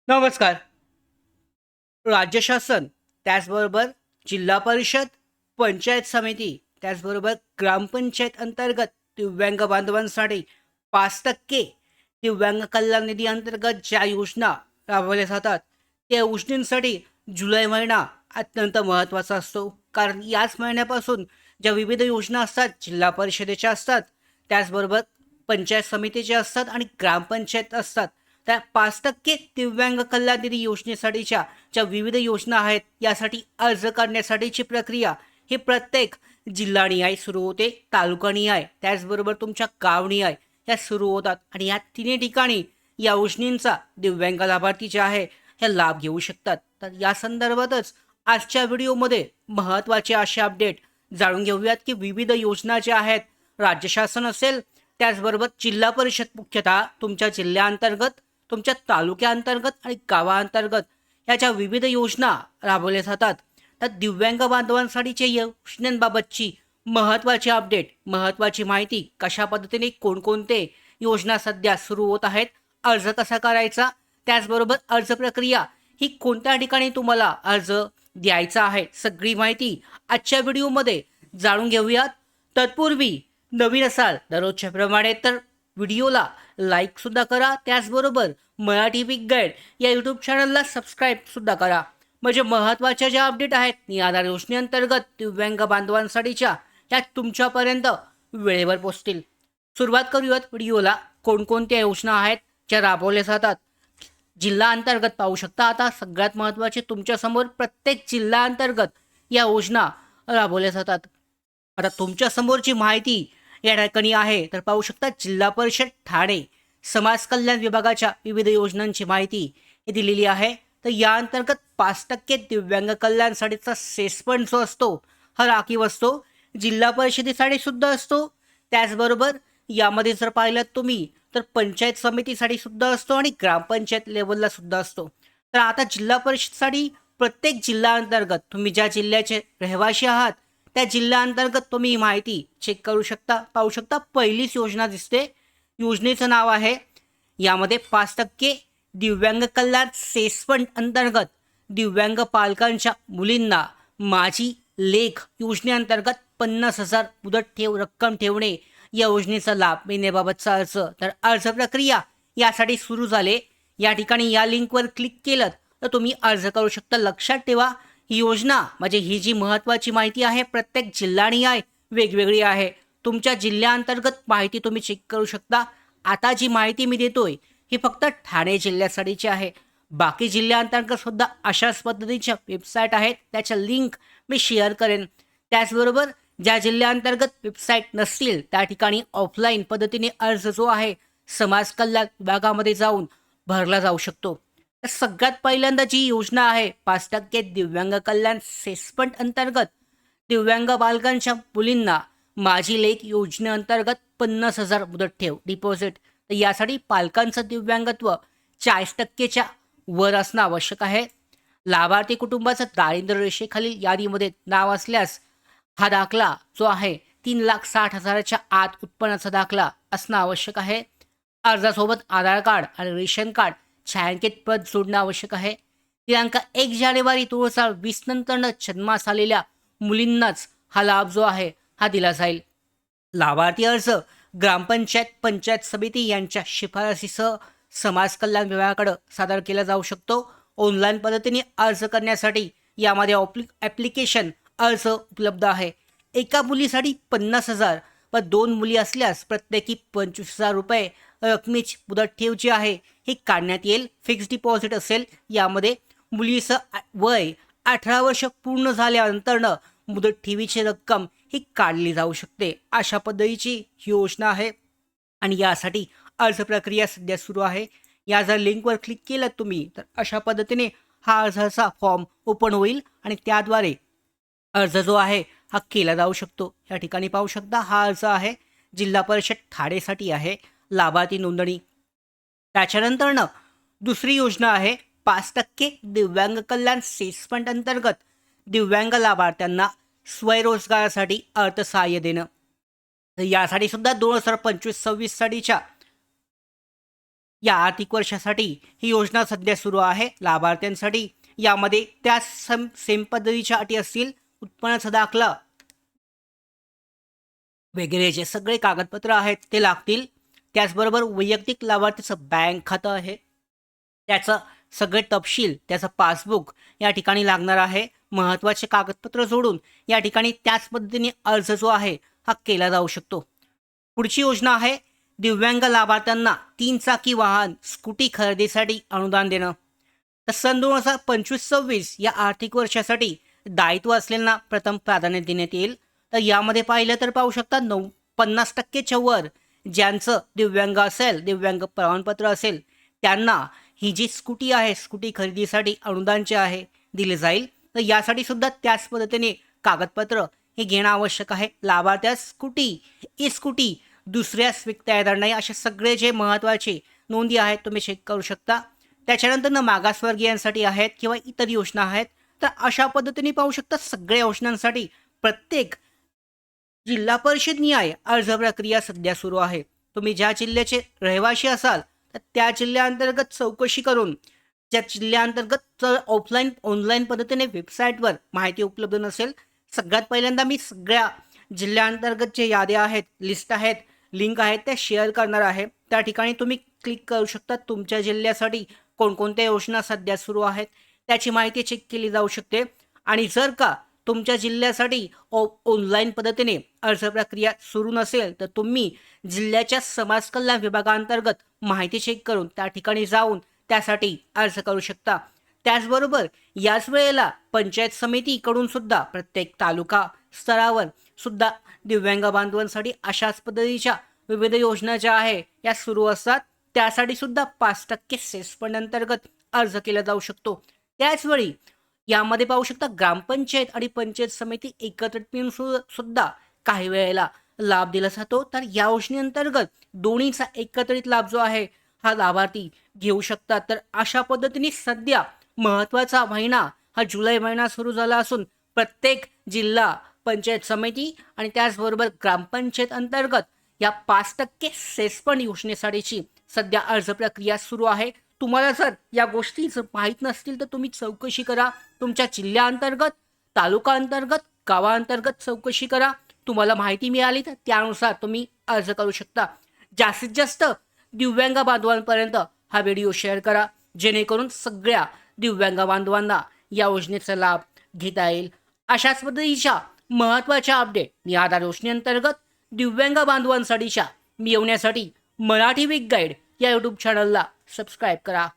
नमस्कार. राज्य शासन, त्याचबरोबर जिल्हा परिषद, पंचायत समिती, त्याचबरोबर ग्रामपंचायत अंतर्गत दिव्यांग बांधवांसाठी 5% दिव्यांग कल्याण निधी अंतर्गत ज्या योजना राबवल्या जातात, त्या योजनेसाठी जुलै महिना अत्यंत महत्त्वाचा असतो. कारण याच महिन्यापासून ज्या विविध योजना असतात, जिल्हा परिषदेच्या असतात, त्याचबरोबर पंचायत समितीच्या असतात आणि ग्रामपंचायत असतात, त्या 5% दिव्यांग कल्याण निधी योजनेसाठीच्या ज्या विविध योजना आहेत यासाठी अर्ज करण्यासाठीची प्रक्रिया ही प्रत्येक जिल्हानिहाय सुरू होते, तालुकानिहाय, त्याचबरोबर तुमच्या गावनिहाय ह्या सुरू होतात आणि या तिन्ही ठिकाणी या योजनेचा दिव्यांग लाभार्थी जे आहे हे लाभ घेऊ शकतात. तर या संदर्भातच आजच्या व्हिडिओमध्ये महत्त्वाचे असे अपडेट जाणून घेऊयात की विविध योजना ज्या आहेत, राज्य शासन असेल, त्याचबरोबर जिल्हा परिषद मुख्यतः तुमच्या जिल्ह्याअंतर्गत, तुमच्या तालुक्याअंतर्गत आणि गावाअंतर्गत या ज्या विविध योजना राबवल्या जातात, तर दिव्यांग बांधवांसाठीच्या योजनांबाबतची महत्त्वाची अपडेट, महत्त्वाची माहिती, कशा पद्धतीने कोणकोणते योजना सध्या सुरू होत आहेत, अर्ज कसा करायचा, त्याचबरोबर अर्ज प्रक्रिया ही कोणत्या ठिकाणी तुम्हाला अर्ज द्यायचा आहे, सगळी माहिती आजच्या व्हिडिओमध्ये जाणून घेऊयात. तत्पूर्वी नवीन असाल दररोजच्या प्रमाणे तर व्हिडिओला लाईकसुद्धा करा, त्याचबरोबर मराठी बिग गाईड या यूट्यूब चॅनलला सबस्क्राईबसुद्धा करा. म्हणजे महत्त्वाच्या ज्या अपडेट आहेत निराधार योजनेअंतर्गत दिव्यांग बांधवांसाठीच्या त्या तुमच्यापर्यंत वेळेवर पोचतील. सुरुवात करूयात व्हिडिओला. कोणकोणत्या योजना आहेत ज्या राबवल्या जातात जिल्हा अंतर्गत पाहू शकता. आता सगळ्यात महत्त्वाचे तुमच्यासमोर प्रत्येक जिल्हा अंतर्गत या योजना राबवल्या जातात. आता तुमच्यासमोरची माहिती या ठिकाणी आहे तर पाहू शकता, जिल्हा परिषद ठाणे समाज कल्याण विभागाच्या विविध योजनांची माहिती ही दिलेली आहे. तर या अंतर्गत 5% दिव्यांग कल्याणसाठीचा सेस फंड जो असतो हा राखीव असतो, जिल्हा परिषदेसाठी सुद्धा असतो, त्याचबरोबर यामध्ये जर पाहिलं तुम्ही तर पंचायत समितीसाठी सुद्धा असतो आणि ग्रामपंचायत लेवलला सुद्धा असतो. तर आता जिल्हा परिषदसाठी प्रत्येक जिल्हा अंतर्गत तुम्ही ज्या जिल्ह्याचे रहिवासी आहात त्या जिल्ह्याअंतर्गत तुम्ही ही माहिती चेक करू शकता. पाहू शकता, पहिलीच योजना दिसते. योजनेचं नाव आहे, यामध्ये 5% दिव्यांग कल्याण सेस फंड अंतर्गत दिव्यांग पालकांच्या मुलींना माझी लेख योजनेअंतर्गत 50,000 मुदत ठेव रक्कम ठेवणे या योजनेचा लाभ मिळण्याबाबतचा अर्ज. तर अर्ज प्रक्रिया यासाठी सुरू झाले. या ठिकाणी या लिंकवर क्लिक केलं तर तुम्ही अर्ज करू शकता. लक्षात ठेवा, ही योजना म्हणजे ही जी महत्त्वाची माहिती आहे प्रत्येक जिल्हानिहाय वेगवेगळी आहे. तुमच्या जिल्ह्याअंतर्गत माहिती तुम्ही चेक करू शकता. आता जी माहिती मी देतोय ही फक्त ठाणे जिल्ह्यासाठीची आहे. बाकी जिल्ह्याअंतर्गत सुद्धा अशाच पद्धतीच्या वेबसाईट आहेत, त्याच्या लिंक मी शेअर करेन. त्याचबरोबर ज्या जिल्ह्याअंतर्गत वेबसाईट नसतील त्या ठिकाणी ऑफलाईन पद्धतीने अर्ज जो आहे समाज कल्याण विभागामध्ये जाऊन भरला जाऊ शकतो. तर सगळ्यात पहिल्यांदा जी योजना आहे, 5% दिव्यांग कल्याण सेस फंड अंतर्गत दिव्यांग बालकांच्या मुलींना माझी लेख योजनेअंतर्गत 50,000 मुदत ठेव डिपॉझिट. तर यासाठी पालकांचं दिव्यांगत्व 40%च्या वर असणं आवश्यक आहे. लाभार्थी कुटुंबाचं दारिद्र्य रेषेखालील यादीमध्ये नाव असल्यास हा दाखला जो आहे 3,60,000च्या आत उत्पन्नाचा दाखला असणं आवश्यक आहे. अर्जासोबत आधार कार्ड आणि रेशन कार्ड छायांकित प्रत जोडणं आवश्यक आहे. दिनांक 1 जानेवारी 2020 नंतरनं जन्मास आलेल्या मुलींनाच हा लाभ जो आहे हा दिला जाईल. लाभार्थी अर्ज ग्रामपंचायत, पंचायत समिती यांच्या शिफारसीसह समाज कल्याण विभागाकडे सादर केला जाऊ शकतो. ऑनलाईन पद्धतीने अर्ज करण्यासाठी यामध्ये ॲप्लिकेशन अर्ज उपलब्ध आहे. एका मुलीसाठी 50,000 व 2 मुली असल्यास प्रत्येकी 25,000 रुपये रकमेची मुदत ठेव जी आहे ही काढण्यात येईल. फिक्स्ड डिपॉझिट असेल. यामध्ये मुलीचं वय 18 वर्ष पूर्ण झाल्यानंतरनं मुदत ठेवीची रक्कम ही काढली जाऊ शकते. अशा पद्धतीची योजना आहे आणि यासाठी अर्ज प्रक्रिया सध्या सुरू आहे. या जर लिंकवर क्लिक केलं तुम्ही तर अशा पद्धतीने हा अर्जाचा फॉर्म ओपन होईल आणि त्याद्वारे अर्ज जो आहे हा केला जाऊ शकतो. या ठिकाणी पाहू शकता, हा अर्ज आहे जिल्हा परिषद ठाणेसाठी आहे, लाभार्थी नोंदणी. त्याच्यानंतरनं दुसरी योजना आहे, 5% दिव्यांग कल्याण सेस फंड अंतर्गत दिव्यांग लाभार्थ्यांना स्वयंरोजगारासाठी अर्थसहाय्य देणं. तर यासाठी सुद्धा 2025-26 साठीच्या या आर्थिक वर्षासाठी ही योजना सध्या सुरू आहे लाभार्थ्यांसाठी. यामध्ये त्या सेम पद्धतीच्या अटी असतील. उत्पन्नाचा दाखला वगैरे जे सगळे कागदपत्र आहेत ते लागतील. त्याचबरोबर वैयक्तिक लाभार्थीचं बँक खातं आहे, त्याचं सगळे तपशील, त्याचं पासबुक या ठिकाणी लागणार आहे. महत्त्वाचे कागदपत्र जोडून या ठिकाणी त्याच पद्धतीने अर्ज जो आहे हा केला जाऊ शकतो. पुढची योजना आहे दिव्यांग लाभार्थ्यांना 3 चाकी वाहन स्कूटी खरेदीसाठी अनुदान देणं. तर सन 2025-26 या आर्थिक वर्षासाठी दायित्व असलेल्यांना प्रथम प्राधान्य देण्यात येईल. तर यामध्ये पाहिलं तर पाहू शकता 50%च्या वर ज्यांचं दिव्यांग असेल, दिव्यांग प्रमाणपत्र असेल, त्यांना ही जी स्कूटी आहे स्कूटी खरेदीसाठी अनुदान जे आहे दिले जाईल. तर यासाठी सुद्धा त्याच पद्धतीने कागदपत्र हे घेणं आवश्यक आहे. लाभार्थ्यास स्कूटी, ई स्कूटी दुसऱ्यास विकता येणार नाही, असे सगळे जे महत्त्वाचे नोंदी आहेत तुम्ही चेक करू शकता. त्याच्यानंतर मागासवर्गीयांसाठी आहेत किंवा इतर योजना आहेत. तर अशा पद्धतीने पाहू शकता सगळ्या योजनांसाठी प्रत्येक जिल्हा परिषद निहाय अर्ज प्रक्रिया सध्या सुरू आहे. तुम्ही ज्या जिल्ह्याचे रहिवासी असाल तर त्या जिल्ह्याअंतर्गत चौकशी करून, ज्या जिल्ह्याअंतर्गत ऑफलाईन ऑनलाईन पद्धतीने वेबसाईटवर माहिती उपलब्ध नसेल, सगळ्यात पहिल्यांदा मी सगळ्या जिल्ह्याअंतर्गत जे याद्या आहेत, लिस्ट आहेत, लिंक आहेत त्या शेअर करणार आहे. त्या ठिकाणी तुम्ही क्लिक करू शकता. तुमच्या जिल्ह्यासाठी कोणकोणत्या योजना सध्या सुरू आहेत त्याची माहिती चेक केली जाऊ शकते. आणि जर का तुमच्या जिल्ह्यासाठी ऑनलाईन पद्धतीने अर्ज प्रक्रिया सुरू नसेल तर तुम्ही जिल्ह्याच्या समाज कल्याण विभागाअंतर्गत माहिती चेक करून त्या ठिकाणी जाऊन त्यासाठी अर्ज करू शकता. त्याचबरोबर याच वेळेला पंचायत समितीकडून सुद्धा प्रत्येक तालुका स्तरावर सुद्धा दिव्यांग बांधवांसाठी अशाच पद्धतीच्या विविध योजना ज्या आहे या सुरू असतात. त्यासाठी सुद्धा 5% सेस फंड अंतर्गत अर्ज केला जाऊ शकतो. त्याचवेळी यामध्ये पाहू शकता ग्रामपंचायत आणि पंचायत समिती एकत्रित मिळून सुद्धा काही वेळेला लाभ दिला जातो. तर या योजनेअंतर्गत दोन्हीचा एकत्रित लाभ जो आहे हा लाभार्थी घेऊ शकतात. तर अशा पद्धतीने सध्या महत्त्वाचा महिना हा जुलै महिना सुरू झाला असून प्रत्येक जिल्हा पंचायत समिती आणि त्याचबरोबर ग्रामपंचायत अंतर्गत या 5% सेस फंड योजनेसाठीची सध्या अर्ज प्रक्रिया सुरू आहे. तुम्हाला जर या गोष्टी जर माहीत नसतील तर तुम्ही चौकशी करा. तुमच्या जिल्ह्याअंतर्गत, तालुका अंतर्गत, गावाअंतर्गत चौकशी करा. तुम्हाला माहिती मिळाली तर त्यानुसार तुम्ही अर्ज करू शकता. जास्तीत जास्त दिव्यांग बांधवांपर्यंत हा व्हिडिओ शेअर करा जेणेकरून सगळ्या दिव्यांग बांधवांना या योजनेचा लाभ घेता येईल. अशाच पद्धतीच्या महत्त्वाच्या अपडेट या आधार योजनेअंतर्गत दिव्यांग बांधवांसाठीच्या मिळवण्यासाठी मराठी वीक गाईड या यूट्यूब चॅनलला सबस्क्राईब करा.